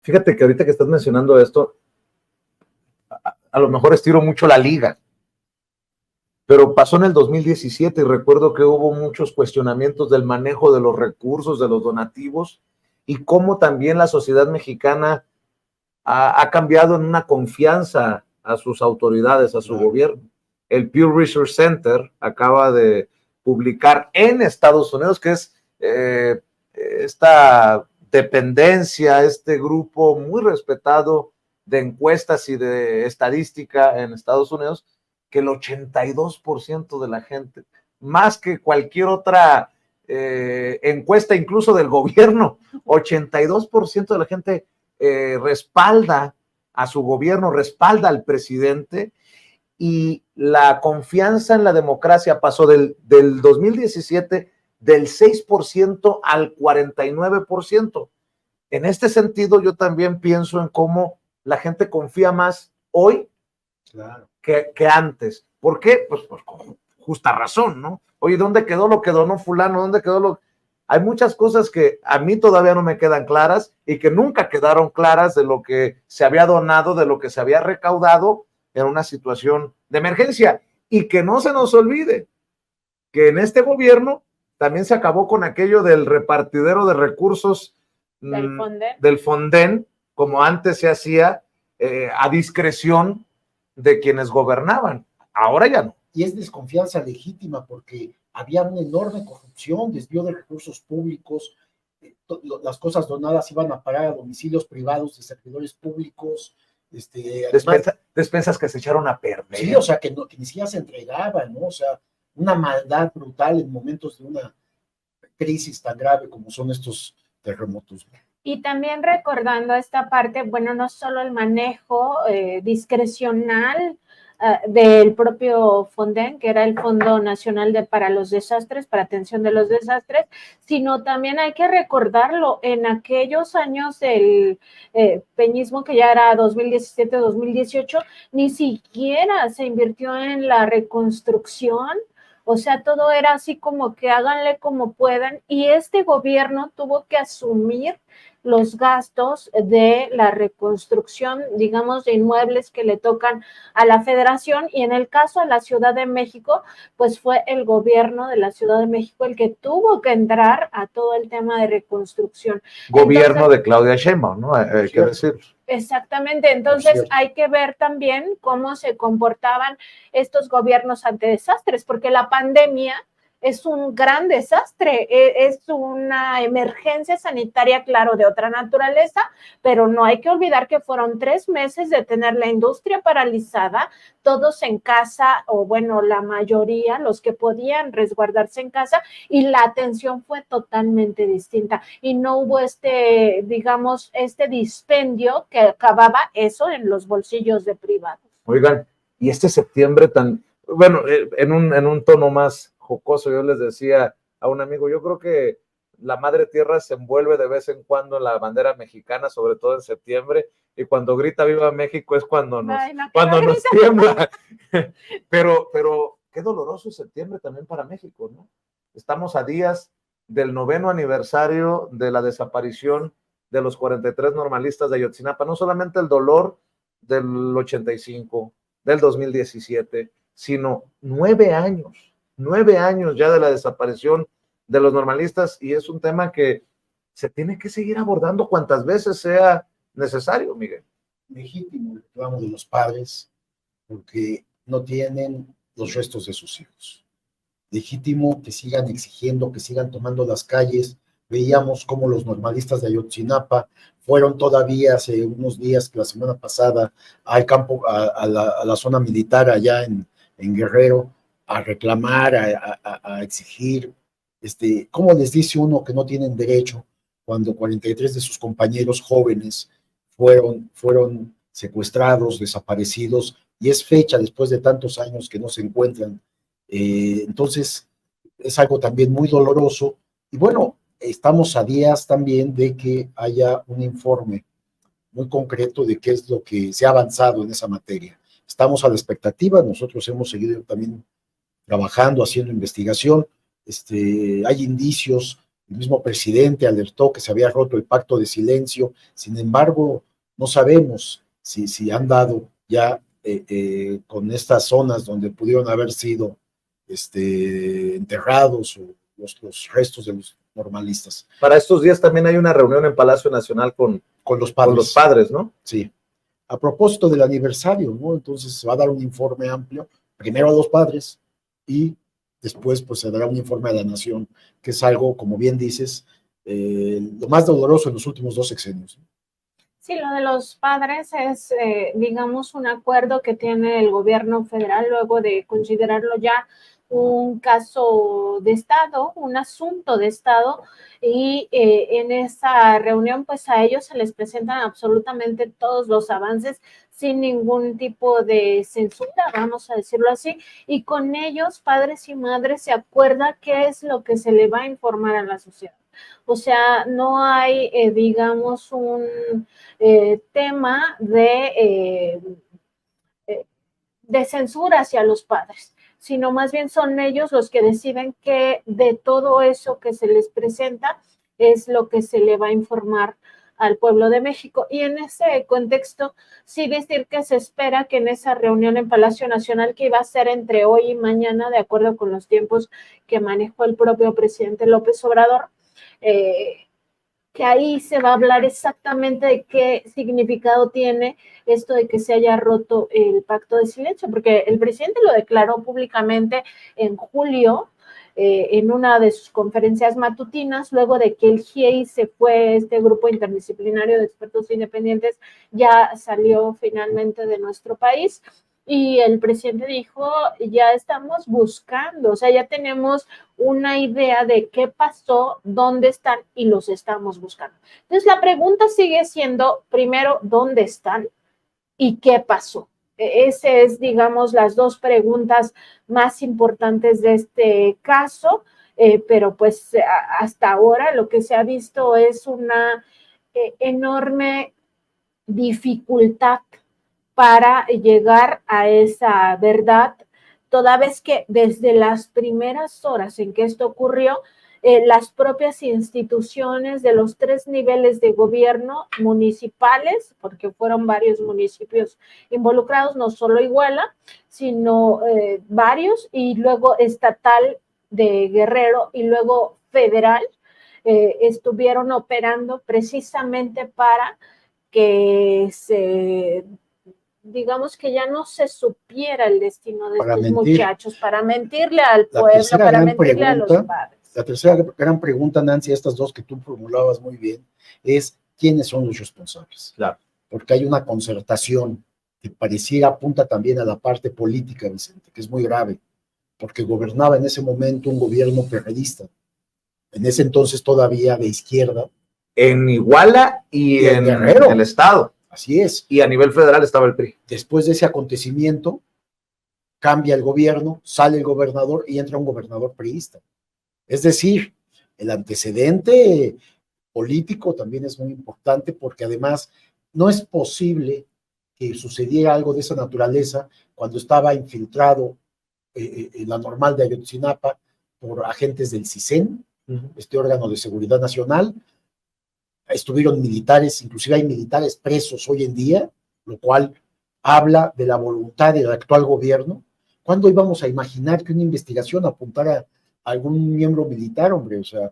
Fíjate que ahorita que estás mencionando esto, a lo mejor estiro mucho la liga, pero pasó en el 2017 y recuerdo que hubo muchos cuestionamientos del manejo de los recursos, de los donativos, y cómo también la sociedad mexicana ha cambiado en una confianza a sus autoridades, a su gobierno. El Pew Research Center acaba de publicar en Estados Unidos, que es esta dependencia, este grupo muy respetado de encuestas y de estadística en Estados Unidos, que el 82% de la gente, más que cualquier otra encuesta incluso del gobierno, 82% de la gente respalda a su gobierno, respalda al presidente, y la confianza en la democracia pasó del 2017 del 6% al 49%. En este sentido, yo también pienso en cómo la gente confía más hoy que antes. ¿Por qué? Pues con justa razón, ¿no? Oye, ¿dónde quedó lo que donó fulano? ¿Dónde quedó lo...? Hay muchas cosas que a mí todavía no me quedan claras y que nunca quedaron claras de lo que se había donado, de lo que se había recaudado en una situación de emergencia. Y que no se nos olvide que en este gobierno también se acabó con aquello del repartidero de recursos del Fonden, como antes se hacía a discreción de quienes gobernaban. Ahora ya no. Y es desconfianza legítima porque había una enorme corrupción, desvío de recursos públicos, las cosas donadas iban a parar a domicilios privados de servidores públicos. Despensas que se echaron a perder. Sí, o sea, que ni siquiera se entregaban, ¿no? O sea, una maldad brutal en momentos de una crisis tan grave como son estos terremotos. Y también recordando esta parte, bueno, no solo el manejo discrecional del propio Fonden, que era el Fondo Nacional para los Desastres, para atención de los desastres, sino también hay que recordarlo, en aquellos años del peñismo, que ya era 2017-2018, ni siquiera se invirtió en la reconstrucción. O sea, todo era así como que háganle como puedan, y este gobierno tuvo que asumir los gastos de la reconstrucción, digamos, de inmuebles que le tocan a la federación, y en el caso de la Ciudad de México, pues fue el gobierno de la Ciudad de México el que tuvo que entrar a todo el tema de reconstrucción. Gobierno de Claudia Sheinbaum, ¿no? Hay que decir. Exactamente, entonces hay que ver también cómo se comportaban estos gobiernos ante desastres, porque la pandemia es un gran desastre, es una emergencia sanitaria, claro, de otra naturaleza, pero no hay que olvidar que fueron 3 meses de tener la industria paralizada, todos en casa, o bueno, la mayoría, los que podían resguardarse en casa, y la atención fue totalmente distinta, y no hubo digamos, este dispendio que acababa eso en los bolsillos de privados. Oigan, y este septiembre tan, bueno, en un tono más jocoso, yo les decía a un amigo, yo creo que la madre tierra se envuelve de vez en cuando en la bandera mexicana, sobre todo en septiembre, y cuando grita viva México es cuando nos tiembla. pero qué doloroso septiembre también para México, ¿no? Estamos a días del 9º aniversario de la desaparición de los 43 normalistas de Ayotzinapa, no solamente el dolor del 85, del 2017, sino 9 años ya de la desaparición de los normalistas, y es un tema que se tiene que seguir abordando cuantas veces sea necesario, Miguel. Legítimo el reclamo de los padres porque no tienen los restos de sus hijos. Legítimo que sigan exigiendo, que sigan tomando las calles. Veíamos cómo los normalistas de Ayotzinapa fueron todavía hace unos días, la semana pasada, al campo, a la zona militar allá en Guerrero, a reclamar, a exigir. ¿Cómo les dice uno que no tienen derecho cuando 43 de sus compañeros jóvenes fueron secuestrados, desaparecidos, y es fecha después de tantos años que no se encuentran? Entonces, es algo también muy doloroso. Y bueno, estamos a días también de que haya un informe muy concreto de qué es lo que se ha avanzado en esa materia. Estamos a la expectativa, nosotros hemos seguido también trabajando, haciendo investigación. Hay indicios El mismo presidente alertó que se había roto el pacto de silencio. Sin embargo, no sabemos si han dado ya con estas zonas donde pudieron haber sido enterrados o los restos de los normalistas. Para estos días también hay una reunión en Palacio Nacional con los padres. Con los padres, ¿no? Sí. A propósito del aniversario, ¿no? Entonces se va a dar un informe amplio, primero a los padres y después pues se dará un informe a la nación, que es algo, como bien dices, lo más doloroso en los últimos 2 sexenios. Sí, lo de los padres es, digamos, un acuerdo que tiene el gobierno federal luego de considerarlo ya un caso de Estado, un asunto de Estado, y en esa reunión, pues a ellos se les presentan absolutamente todos los avances sin ningún tipo de censura, vamos a decirlo así, y con ellos, padres y madres, se acuerda qué es lo que se le va a informar a la sociedad. O sea, no hay, digamos, un tema de censura hacia los padres, sino más bien son ellos los que deciden que de todo eso que se les presenta es lo que se le va a informar al pueblo de México. Y en ese contexto, sí decir que se espera que en esa reunión en Palacio Nacional, que iba a ser entre hoy y mañana, de acuerdo con los tiempos que manejó el propio presidente López Obrador, que ahí se va a hablar exactamente de qué significado tiene esto de que se haya roto el pacto de silencio, porque el presidente lo declaró públicamente en julio, en una de sus conferencias matutinas, luego de que el GIEI se fue, este grupo interdisciplinario de expertos independientes ya salió finalmente de nuestro país. Y el presidente dijo, ya estamos buscando, o sea, ya tenemos una idea de qué pasó, dónde están y los estamos buscando. Entonces, la pregunta sigue siendo, primero, ¿dónde están y qué pasó? Ese es, digamos, las dos preguntas más importantes de este caso, pero pues hasta ahora lo que se ha visto es una enorme dificultad para llegar a esa verdad, toda vez que desde las primeras horas en que esto ocurrió, las propias instituciones de los 3 niveles de gobierno municipales, porque fueron varios municipios involucrados, no solo Iguala, sino varios, y luego estatal de Guerrero y luego federal, estuvieron operando precisamente para que se, digamos que ya no se supiera el destino de estos muchachos, para mentirle al pueblo, para mentirle a los padres. La tercera gran pregunta, Nancy, estas dos que tú formulabas muy bien, es ¿quiénes son los responsables? Claro. Porque hay una concertación que pareciera apunta también a la parte política, Vicente, que es muy grave, porque gobernaba en ese momento un gobierno perredista, en ese entonces todavía de izquierda. En Iguala y en Guerrero. El estado. Así es. Y a nivel federal estaba el PRI. Después de ese acontecimiento, cambia el gobierno, sale el gobernador y entra un gobernador priista. Es decir, el antecedente político también es muy importante porque además no es posible que sucediera algo de esa naturaleza cuando estaba infiltrado en la normal de Ayotzinapa por agentes del CISEN, este órgano de seguridad nacional. Estuvieron militares, inclusive hay militares presos hoy en día, lo cual habla de la voluntad del actual gobierno. ¿Cuándo íbamos a imaginar que una investigación apuntara a algún miembro militar, hombre? O sea,